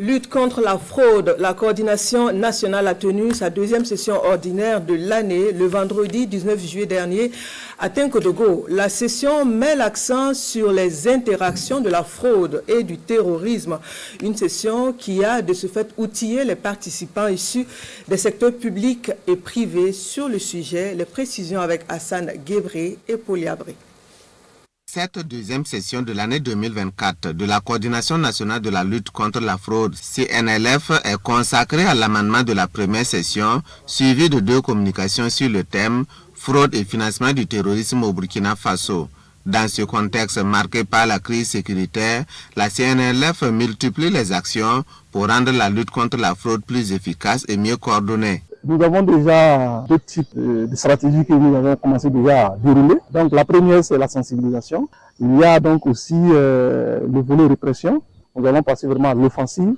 Lutte contre la fraude. La coordination nationale a tenu sa deuxième session ordinaire de l'année le vendredi 19 juillet dernier à Tinkodogo. La session met l'accent sur les interactions de la fraude et du terrorisme. Une session qui a de ce fait outillé les participants issus des secteurs publics et privés sur le sujet. Les précisions avec Hassan Guébré et Poliabré. Cette deuxième session de l'année 2024 de la Coordination nationale de la lutte contre la fraude, CNLF, est consacrée à l'amendement de la première session, suivie de 2 communications sur le thème « Fraude et financement du terrorisme au Burkina Faso ». Dans ce contexte marqué par la crise sécuritaire, la CNLF multiplie les actions pour rendre la lutte contre la fraude plus efficace et mieux coordonnée. Nous avons déjà 2 types de stratégies que nous avons commencé déjà à dérouler. Donc la première, c'est la sensibilisation. Il y a donc aussi le volet répression. Nous allons passer vraiment à l'offensive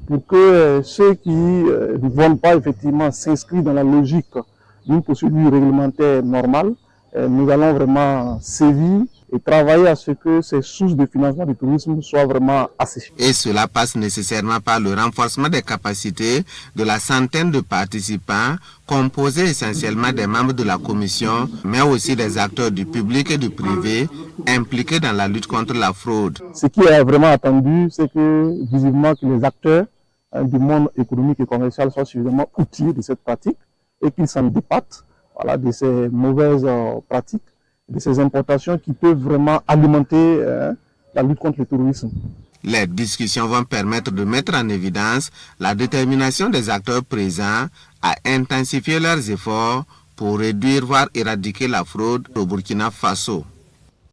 pour que ceux qui ne vont pas effectivement s'inscrire dans la logique d'une procédure réglementaire normale, nous allons vraiment sévir et travailler à ce que ces sources de financement du tourisme soient vraiment asséchées. Et cela passe nécessairement par le renforcement des capacités de la centaine de participants, composés essentiellement des membres de la commission, mais aussi des acteurs du public et du privé impliqués dans la lutte contre la fraude. Ce qui est vraiment attendu, c'est que visiblement que les acteurs du monde économique et commercial soient suffisamment outillés de cette pratique et qu'ils s'en débattent de ces mauvaises pratiques, de ces importations qui peuvent vraiment alimenter la lutte contre le terrorisme. Les discussions vont permettre de mettre en évidence la détermination des acteurs présents à intensifier leurs efforts pour réduire, voire éradiquer la fraude au Burkina Faso.